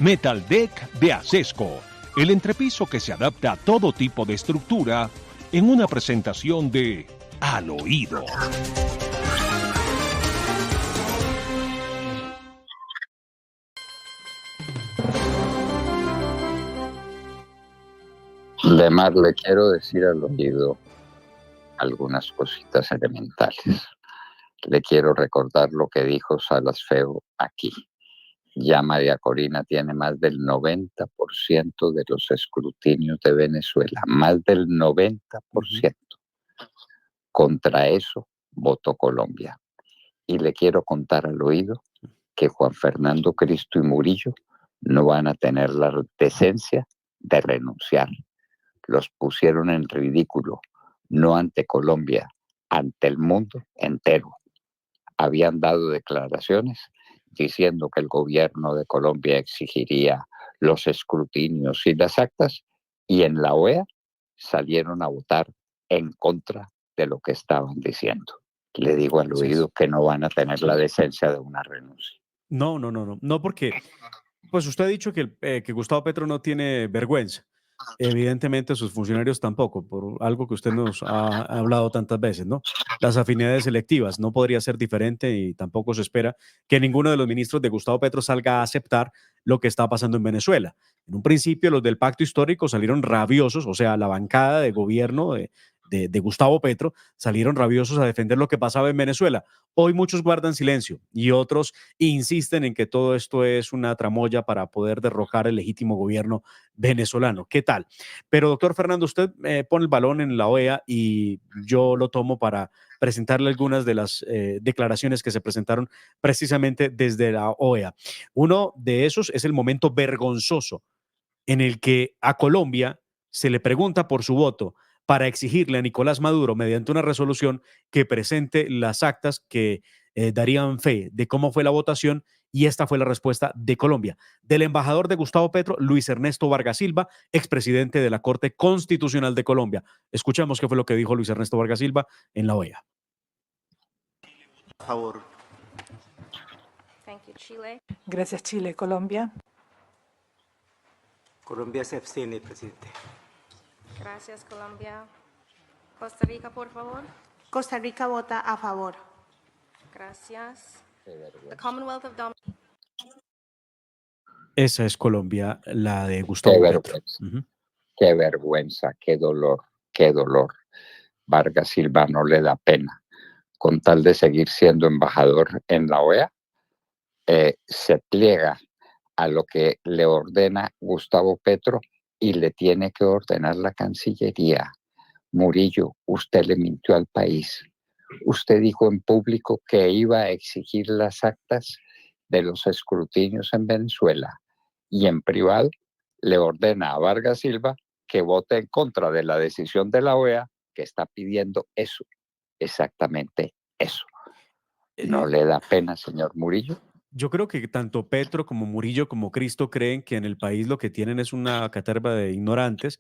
Metal Deck de Acesco, el entrepiso que se adapta a todo tipo de estructura en una presentación de Al Oído. Además, le quiero decir al oído algunas cositas elementales. Le quiero recordar lo que dijo Salas Feo aquí. Ya María Corina tiene más del 90% de los escrutinios de Venezuela, más del 90%. Contra eso votó Colombia. Y le quiero contar al oído que Juan Fernando Cristo y Murillo no van a tener la decencia de renunciar. Los pusieron en ridículo, no ante Colombia, ante el mundo entero. Habían dado declaraciones diciendo que el gobierno de Colombia exigiría los escrutinios y las actas, y en la OEA salieron a votar en contra de lo que estaban diciendo. Le digo al oído que no van a tener la decencia de una renuncia. No, porque pues usted ha dicho que Gustavo Petro no tiene vergüenza. Evidentemente sus funcionarios tampoco, por algo que usted nos ha hablado tantas veces, ¿no? Las afinidades selectivas, no podría ser diferente y tampoco se espera que ninguno de los ministros de Gustavo Petro salga a aceptar lo que está pasando en Venezuela. En un principio los del pacto histórico salieron rabiosos, o sea, la bancada de gobierno de Gustavo Petro salieron rabiosos a defender lo que pasaba en Venezuela. Hoy muchos guardan silencio y otros insisten en que todo esto es una tramoya para poder derrocar el legítimo gobierno venezolano. ¿Qué tal? Pero, doctor Fernando, usted pone el balón en la OEA y yo lo tomo para presentarle algunas de las declaraciones que se presentaron precisamente desde la OEA. Uno de esos es el momento vergonzoso en el que a Colombia se le pregunta por su voto para exigirle a Nicolás Maduro, mediante una resolución, que presente las actas que darían fe de cómo fue la votación, y esta fue la respuesta de Colombia, del embajador de Gustavo Petro, Luis Ernesto Vargas Silva, expresidente de la Corte Constitucional de Colombia. Escuchemos qué fue lo que dijo Luis Ernesto Vargas Silva en la OEA. A favor. Thank you, Chile. Gracias, Chile. Colombia. Colombia se abstiene, presidente. Gracias, Colombia. Costa Rica, por favor. Costa Rica vota a favor. Gracias. The Commonwealth of Dominica. Esa es Colombia, la de Gustavo Petro. Qué vergüenza, qué dolor, qué dolor. Vargas Silva no le da pena. Con tal de seguir siendo embajador en la OEA, se pliega a lo que le ordena Gustavo Petro y le tiene que ordenar la Cancillería. Murillo, usted le mintió al país. Usted dijo en público que iba a exigir las actas de los escrutinios en Venezuela, y en privado le ordena a Vargas Silva que vote en contra de la decisión de la OEA, que está pidiendo eso, exactamente eso. ¿No le da pena, señor Murillo? Yo creo que tanto Petro como Murillo como Cristo creen que en el país lo que tienen es una caterva de ignorantes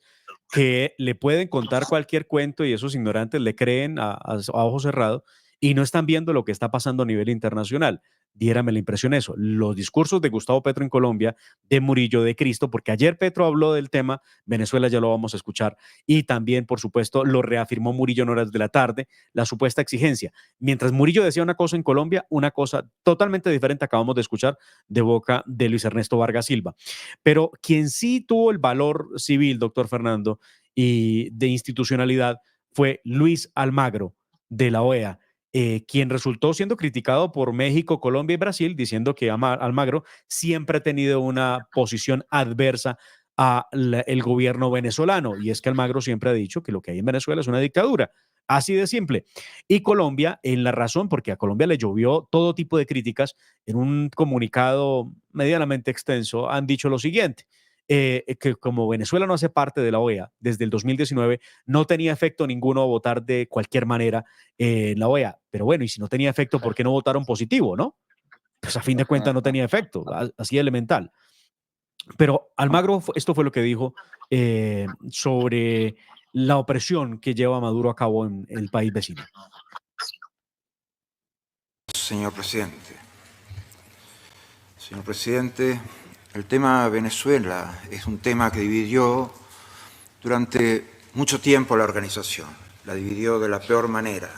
que le pueden contar cualquier cuento, y esos ignorantes le creen a ojo cerrado y no están viendo lo que está pasando a nivel internacional. Diérame la impresión eso. Los discursos de Gustavo Petro en Colombia, de Murillo, de Cristo, porque ayer Petro habló del tema, Venezuela ya lo vamos a escuchar, y también, por supuesto, lo reafirmó Murillo en horas de la tarde, la supuesta exigencia. Mientras Murillo decía una cosa en Colombia, una cosa totalmente diferente acabamos de escuchar de boca de Luis Ernesto Vargas Silva. Pero quien sí tuvo el valor civil, doctor Fernando, y de institucionalidad fue Luis Almagro de la OEA, quien resultó siendo criticado por México, Colombia y Brasil, diciendo que Almagro siempre ha tenido una posición adversa al gobierno venezolano, y es que Almagro siempre ha dicho que lo que hay en Venezuela es una dictadura. Así de simple. Y Colombia, en la razón, porque a Colombia le llovió todo tipo de críticas, en un comunicado medianamente extenso han dicho lo siguiente: que como Venezuela no hace parte de la OEA desde el 2019, no tenía efecto ninguno votar de cualquier manera en la OEA. Pero bueno, y si no tenía efecto, ¿por qué no votaron positivo, no? Pues a fin de cuentas no tenía efecto, así elemental. Pero Almagro, esto fue lo que dijo sobre la opresión que lleva Maduro a cabo en el país vecino. Señor presidente, Señor presidente, el tema Venezuela es un tema que dividió durante mucho tiempo la organización. La dividió de la peor manera,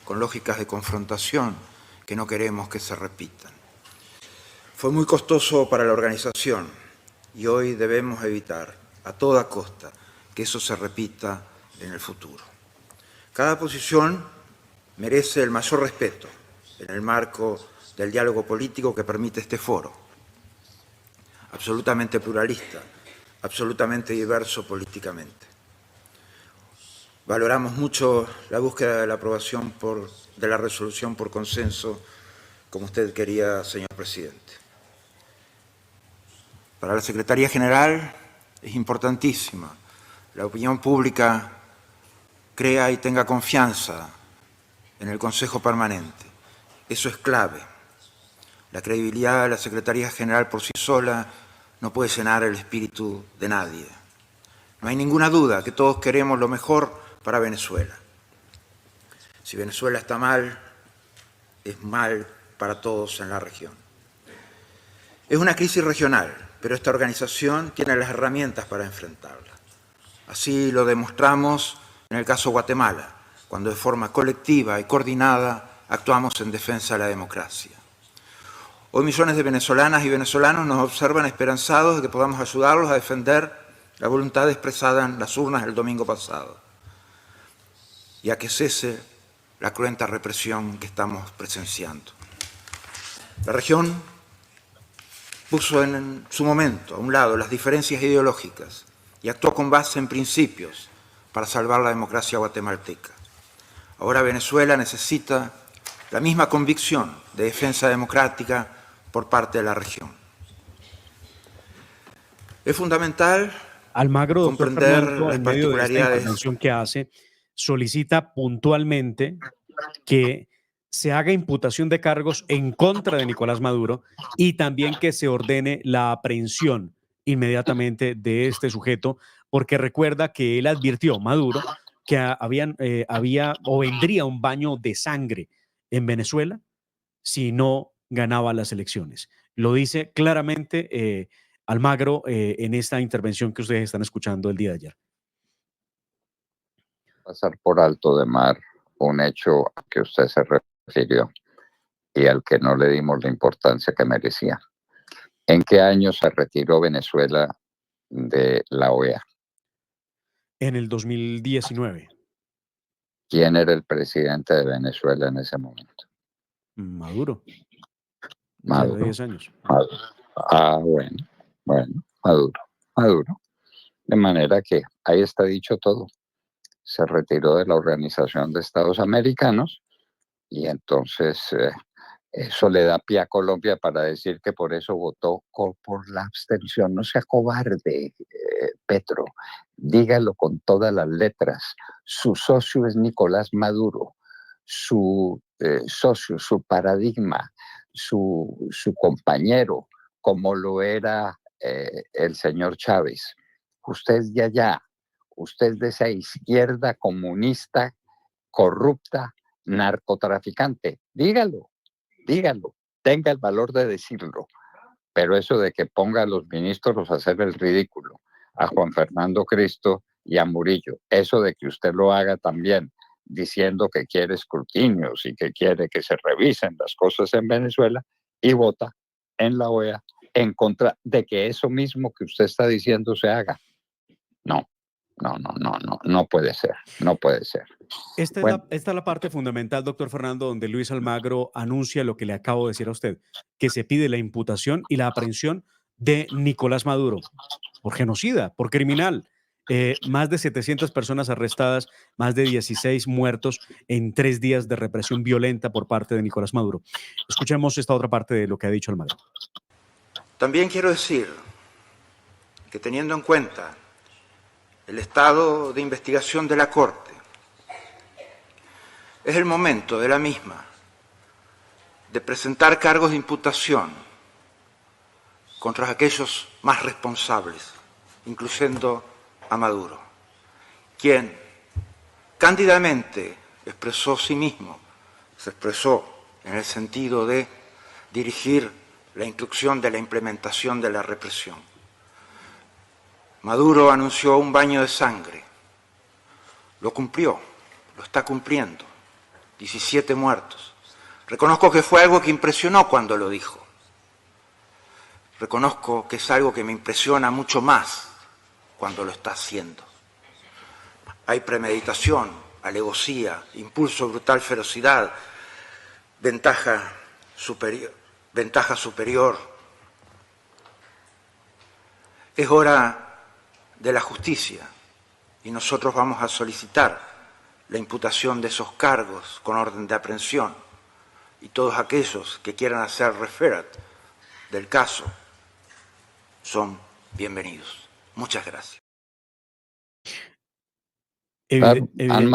con lógicas de confrontación que no queremos que se repitan. Fue muy costoso para la organización y hoy debemos evitar a toda costa que eso se repita en el futuro. Cada posición merece el mayor respeto en el marco del diálogo político que permite este foro, absolutamente pluralista, absolutamente diverso políticamente. Valoramos mucho la búsqueda de la aprobación de la resolución por consenso, como usted quería, señor presidente. Para la Secretaría General es importantísima. La opinión pública crea y tenga confianza en el Consejo Permanente. Eso es clave. La credibilidad de la Secretaría General por sí sola no puede llenar el espíritu de nadie. No hay ninguna duda que todos queremos lo mejor para Venezuela. Si Venezuela está mal, es mal para todos en la región. Es una crisis regional, pero esta organización tiene las herramientas para enfrentarla. Así lo demostramos en el caso Guatemala, cuando de forma colectiva y coordinada actuamos en defensa de la democracia. Hoy millones de venezolanas y venezolanos nos observan esperanzados de que podamos ayudarlos a defender la voluntad expresada en las urnas el domingo pasado y a que cese la cruenta represión que estamos presenciando. La región puso en su momento a un lado las diferencias ideológicas y actuó con base en principios para salvar la democracia guatemalteca. Ahora Venezuela necesita la misma convicción de defensa democrática por parte de la región. Es fundamental Almagro, doctor comprender Fernando, las en medio de esta particularidades. intervención que hace, solicita puntualmente que se haga imputación de cargos en contra de Nicolás Maduro y también que se ordene la aprehensión inmediatamente de este sujeto, porque recuerda que él advirtió, Maduro, que había o vendría un baño de sangre en Venezuela si no ganaba las elecciones. Lo dice claramente Almagro en esta intervención que ustedes están escuchando el día de ayer. Pasar por alto de mar un hecho a que usted se refirió y al que no le dimos la importancia que merecía. ¿En qué año se retiró Venezuela de la OEA? En el 2019. ¿Quién era el presidente de Venezuela en ese momento? Maduro. Maduro. Hace 10 años. Maduro. Ah, bueno, Maduro. De manera que ahí está dicho todo. Se retiró de la Organización de Estados Americanos y entonces eso le da pie a Colombia para decir que por eso votó por la abstención. No sea cobarde, Petro. Dígalo con todas las letras. Su socio es Nicolás Maduro. Su socio, su paradigma, su compañero, como lo era el señor Chávez. Usted es de allá. Usted es de esa izquierda comunista, corrupta, narcotraficante. Dígalo, tenga el valor de decirlo. Pero eso de que ponga a los ministros a hacer el ridículo, a Juan Fernando Cristo y a Murillo, eso de que usted lo haga también, diciendo que quiere escrutinios y que quiere que se revisen las cosas en Venezuela y vota en la OEA en contra de que eso mismo que usted está diciendo se haga. No puede ser. Esta es la parte fundamental, doctor Fernando, donde Luis Almagro anuncia lo que le acabo de decir a usted, que se pide la imputación y la aprehensión de Nicolás Maduro por genocida, por criminal. Más de 700 personas arrestadas, más de 16 muertos en 3 días de represión violenta por parte de Nicolás Maduro. Escuchemos esta otra parte de lo que ha dicho Almagro. También quiero decir que teniendo en cuenta el estado de investigación de la Corte, es el momento de la misma de presentar cargos de imputación contra aquellos más responsables, incluyendo a Maduro, quien cándidamente expresó sí mismo, se expresó en el sentido de dirigir la instrucción de la implementación de la represión. Maduro anunció un baño de sangre. Lo cumplió, lo está cumpliendo. 17 muertos. Reconozco que fue algo que impresionó cuando lo dijo. Reconozco que es algo que me impresiona mucho más cuando lo está haciendo. Hay premeditación, alevosía, impulso brutal, ferocidad, ventaja superior. Es hora de la justicia y nosotros vamos a solicitar la imputación de esos cargos con orden de aprehensión y todos aquellos que quieran hacer referat del caso son bienvenidos. Muchas gracias. Claro, han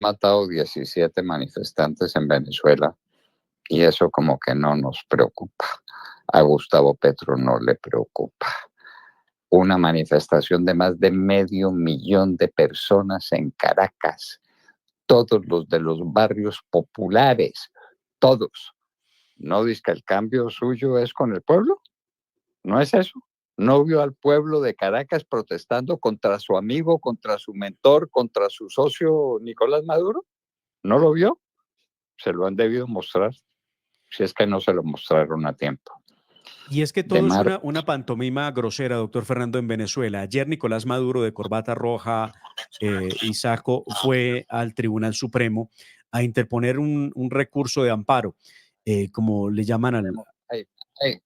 matado 17 manifestantes en Venezuela y eso como que no nos preocupa. A Gustavo Petro no le preocupa. Una manifestación de más de 500,000 de personas en Caracas, todos los de los barrios populares, todos. ¿No dice que el cambio suyo es con el pueblo? ¿No es eso? ¿No vio al pueblo de Caracas protestando contra su amigo, contra su mentor, contra su socio Nicolás Maduro? ¿No lo vio? Se lo han debido mostrar, si es que no se lo mostraron a tiempo. Y es que todo es una pantomima grosera, doctor Fernando, en Venezuela. Ayer Nicolás Maduro, de corbata roja y saco, fue al Tribunal Supremo a interponer un recurso de amparo, como le llaman al...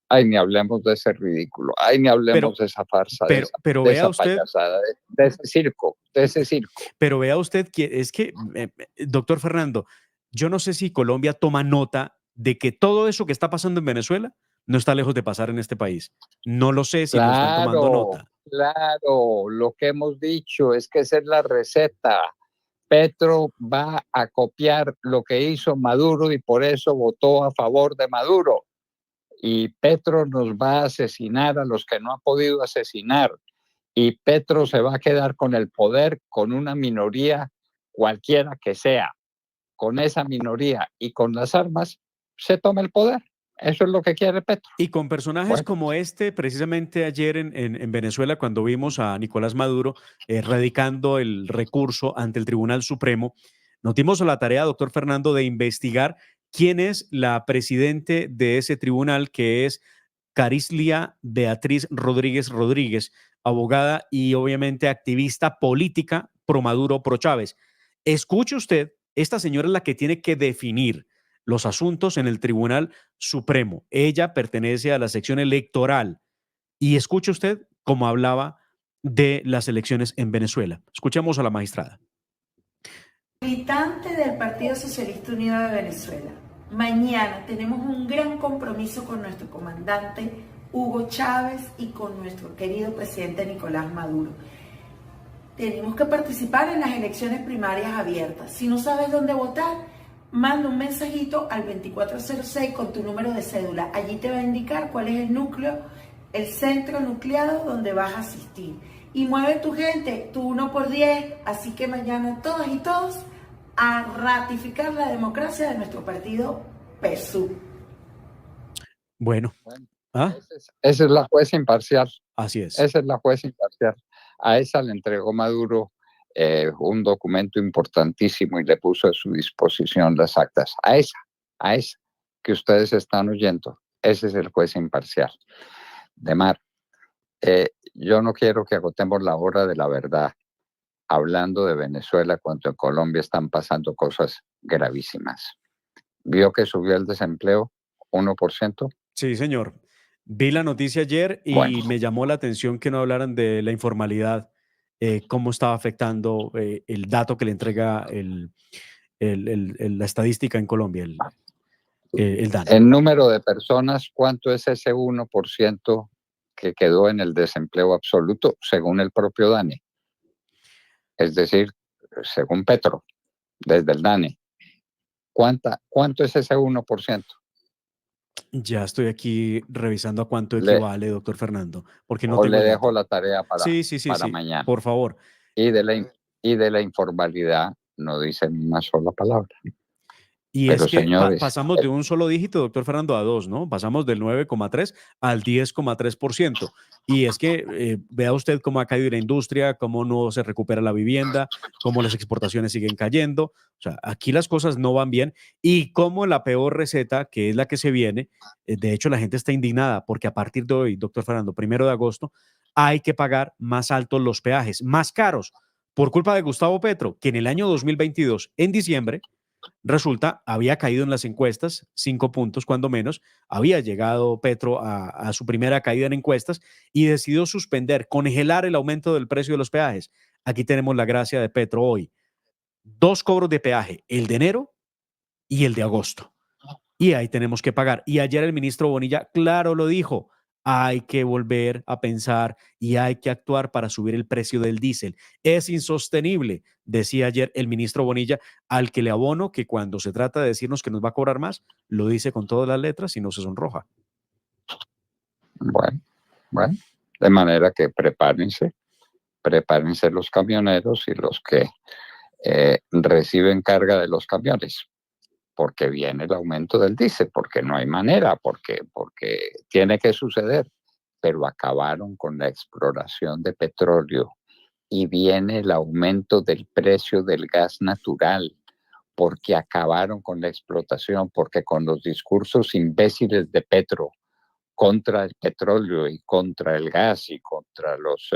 Ay, ni hablemos de ese ridículo, ay, ni hablemos de esa farsa, de esa payasada, de ese circo, Pero vea usted que es que, doctor Fernando, yo no sé si Colombia toma nota de que todo eso que está pasando en Venezuela no está lejos de pasar en este país. No lo sé si lo están tomando nota. Claro, lo que hemos dicho es que esa es la receta. Petro va a copiar lo que hizo Maduro y por eso votó a favor de Maduro. Y Petro nos va a asesinar a los que no ha podido asesinar. Y Petro se va a quedar con el poder con una minoría cualquiera que sea. Con esa minoría y con las armas se toma el poder. Eso es lo que quiere Petro. Y con personajes como este, precisamente ayer en Venezuela, cuando vimos a Nicolás Maduro radicando el recurso ante el Tribunal Supremo, nos dimos a la tarea, doctor Fernando, de investigar quién es la presidente de ese tribunal, que es Carislia Beatriz Rodríguez Rodríguez, abogada y obviamente activista política pro Maduro, pro Chávez. Escuche usted, esta señora es la que tiene que definir los asuntos en el Tribunal Supremo. Ella pertenece a la sección electoral. Y escuche usted cómo hablaba de las elecciones en Venezuela. Escuchemos a la magistrada. Militante del Partido Socialista Unido de Venezuela. Mañana tenemos un gran compromiso con nuestro comandante Hugo Chávez y con nuestro querido presidente Nicolás Maduro. Tenemos que participar en las elecciones primarias abiertas. Si no sabes dónde votar, manda un mensajito al 2406 con tu número de cédula. Allí te va a indicar cuál es el núcleo, el centro nucleado donde vas a asistir. Y mueve tu gente, tu 1×10. Así que mañana todas y todos a ratificar la democracia de nuestro partido PSUV. Bueno. Esa es la jueza imparcial. Así es. Esa es la jueza imparcial. A esa le entregó Maduro un documento importantísimo y le puso a su disposición las actas. A esa que ustedes están oyendo, ese es el juez imparcial. Demar, yo no quiero que agotemos la hora de la verdad hablando de Venezuela cuando en Colombia están pasando cosas gravísimas. ¿Vio que subió el desempleo 1%? Sí, señor. Vi la noticia ayer y me llamó la atención que no hablaran de la informalidad, cómo estaba afectando el dato que le entrega la estadística en Colombia, el DANE. El número de personas, ¿cuánto es ese 1% que quedó en el desempleo absoluto según el propio DANE? Es decir, según Petro, desde el DANE. ¿Cuánto es ese 1%? Ya estoy aquí revisando a cuánto equivale, doctor Fernando, porque no tengo le dejo la tarea para mañana. Por favor. Y de la informalidad no dicen una sola palabra. Y Pero es que señores, pasamos de un solo dígito, doctor Fernando, a dos, ¿no? Pasamos del 9,3 al 10,3%. Y es que vea usted cómo ha caído la industria, cómo no se recupera la vivienda, cómo las exportaciones siguen cayendo. O sea, aquí las cosas no van bien y cómo la peor receta, que es la que se viene, de hecho la gente está indignada porque a partir de hoy, doctor Fernando, 1 de agosto, hay que pagar más altos los peajes, más caros, por culpa de Gustavo Petro, que en el año 2022, en diciembre, resulta, había caído en las encuestas, 5 puntos cuando menos, había llegado Petro a su primera caída en encuestas y decidió suspender, congelar el aumento del precio de los peajes. Aquí tenemos la gracia de Petro hoy. 2 cobros de peaje, el de enero y el de agosto. Y ahí tenemos que pagar. Y ayer el ministro Bonilla, claro, lo dijo, hay que volver a pensar y hay que actuar para subir el precio del diésel. Es insostenible, decía ayer el ministro Bonilla, al que le abono que cuando se trata de decirnos que nos va a cobrar más, lo dice con todas las letras y no se sonroja. Bueno, de manera que prepárense los camioneros y los que reciben carga de los camiones, porque viene el aumento del diésel, porque no hay manera, porque tiene que suceder, pero acabaron con la exploración de petróleo y viene el aumento del precio del gas natural, porque acabaron con la explotación, porque con los discursos imbéciles de Petro contra el petróleo y contra el gas y contra los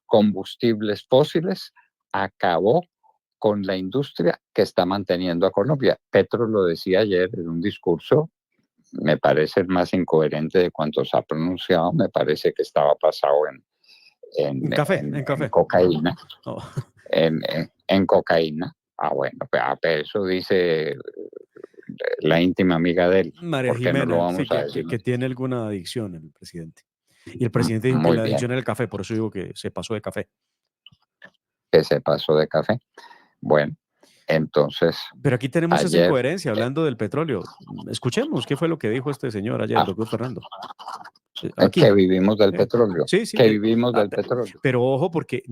combustibles fósiles, acabó con la industria que está manteniendo a Colombia. Petro lo decía ayer en un discurso, me parece el más incoherente de cuantos ha pronunciado, me parece que estaba pasado en cocaína. Oh. En cocaína. Bueno, pero eso dice la íntima amiga de él. María ¿Por qué Jimena, no lo vamos a decir? que tiene alguna adicción el presidente. Y el presidente dijo que la adicción era el café, por eso digo que se pasó de café. Que se pasó de café. Bueno, entonces. Pero aquí tenemos esa incoherencia hablando del petróleo. Escuchemos qué fue lo que dijo este señor ayer, doctor Fernando. Aquí. Que vivimos del petróleo. Sí, que vivimos del petróleo. Pero ojo, porque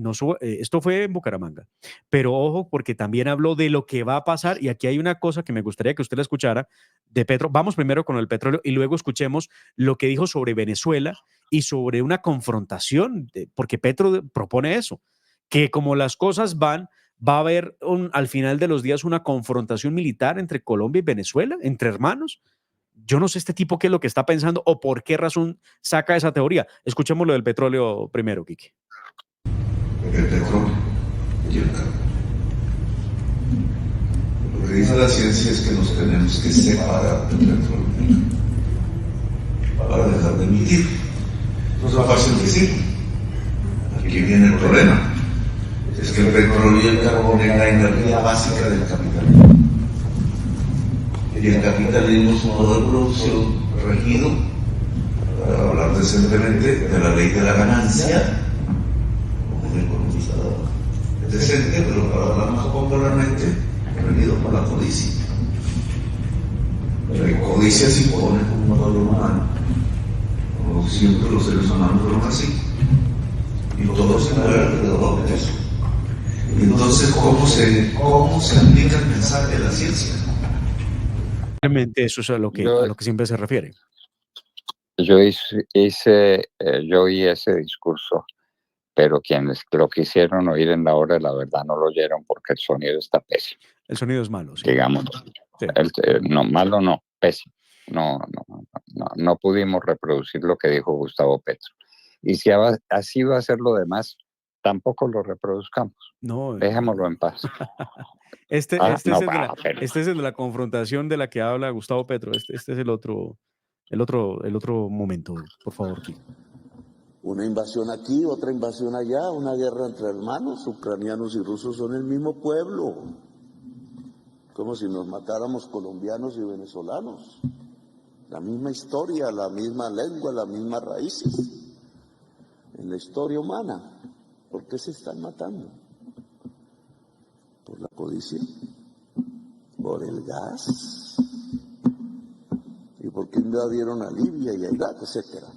esto fue en Bucaramanga. Pero ojo, porque también habló de lo que va a pasar. Y aquí hay una cosa que me gustaría que usted la escuchara de Petro. Vamos primero con el petróleo y luego escuchemos lo que dijo sobre Venezuela y sobre una confrontación, porque Petro propone eso, que como las cosas van, va a haber al final de los días una confrontación militar entre Colombia y Venezuela, entre hermanos. Yo no sé este tipo qué es lo que está pensando o por qué razón saca esa teoría. Escuchemos lo del petróleo primero, Quique. El petróleo y el carbón. Lo que dice la ciencia es que nos tenemos que separar del petróleo para dejar de emitir. No es fácil decir. Aquí viene el problema. Es que el petróleo y el carbón es la energía básica del capitalismo. Y el capitalismo es un modelo de producción regido, para hablar decentemente, de la ley de la ganancia, como un economista decente, pero para hablar más popularmente, regido por la codicia. La codicia se impone como un valor humano, como siempre los seres humanos fueron así, y todo se mueve alrededor de eso. Y entonces, ¿cómo se aplica el mensaje de la ciencia? Eso es a lo que siempre se refiere. Yo oí ese discurso, pero quienes lo quisieron oír en la hora de la verdad no lo oyeron porque el sonido está pésimo. El sonido es malo, sí. Digamos, sí. No, malo no, pésimo. No pudimos reproducir lo que dijo Gustavo Petro. Y si así va a ser lo demás, tampoco lo reproduzcamos. No, dejémoslo en paz. Este es el de la confrontación de la que habla Gustavo Petro. Este es el otro momento, por favor. Una invasión aquí, otra invasión allá, una guerra entre hermanos, ucranianos y rusos son el mismo pueblo. Como si nos matáramos colombianos y venezolanos. La misma historia, la misma lengua, las mismas raíces. En la historia humana. ¿Por qué se están matando? ¿Por la codicia? ¿Por el gas? ¿Y por qué invadieron a Libia y a Irak, etcétera?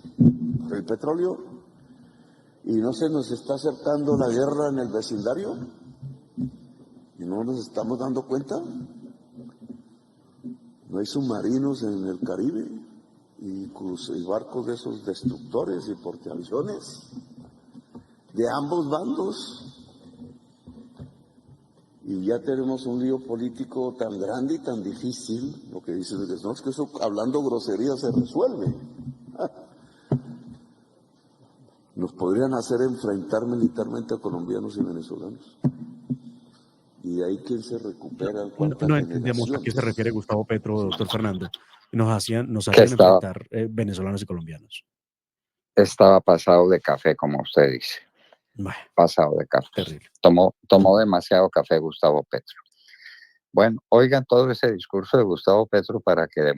¿Por el petróleo? ¿Y no se nos está acercando la guerra en el vecindario? ¿Y no nos estamos dando cuenta? No hay submarinos en el Caribe y barcos de esos destructores y portaaviones de ambos bandos. Y ya tenemos un lío político tan grande y tan difícil, lo que dicen es, no, es que eso hablando grosería se resuelve. Nos podrían hacer enfrentar militarmente a colombianos y venezolanos. Y de ahí quién se recupera. No entendemos a qué se refiere Gustavo Petro, doctor Fernando. Nos hacían enfrentar venezolanos y colombianos. Estaba pasado de café, como usted dice. Bueno, pasado de café. Terrible. Tomó demasiado café Gustavo Petro. Bueno, oigan todo ese discurso de Gustavo Petro para que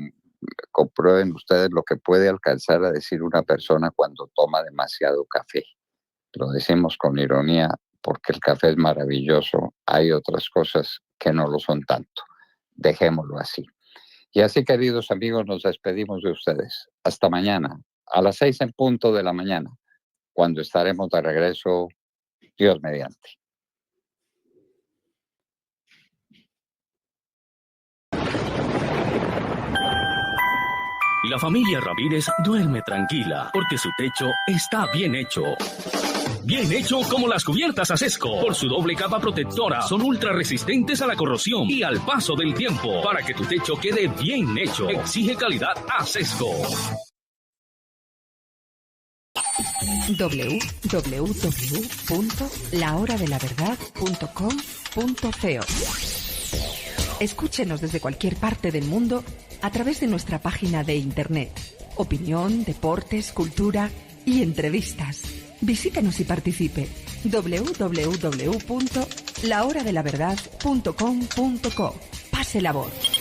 comprueben ustedes lo que puede alcanzar a decir una persona cuando toma demasiado café. Lo decimos con ironía porque el café es maravilloso. Hay otras cosas que no lo son tanto. Dejémoslo así. Y así, queridos amigos, nos despedimos de ustedes. Hasta mañana, a las 6 en punto de la mañana, cuando estaremos de regreso, Dios mediante. La familia Ramírez duerme tranquila porque su techo está bien hecho. Bien hecho como las cubiertas Acesco. Por su doble capa protectora, son ultra resistentes a la corrosión y al paso del tiempo. Para que tu techo quede bien hecho, exige calidad Acesco. www.lahoradelaverdad.com.co. Escúchenos desde cualquier parte del mundo a través de nuestra página de internet. Opinión, deportes, cultura y entrevistas. Visítenos y participe. www.lahoradelaverdad.com.co. Pase la voz.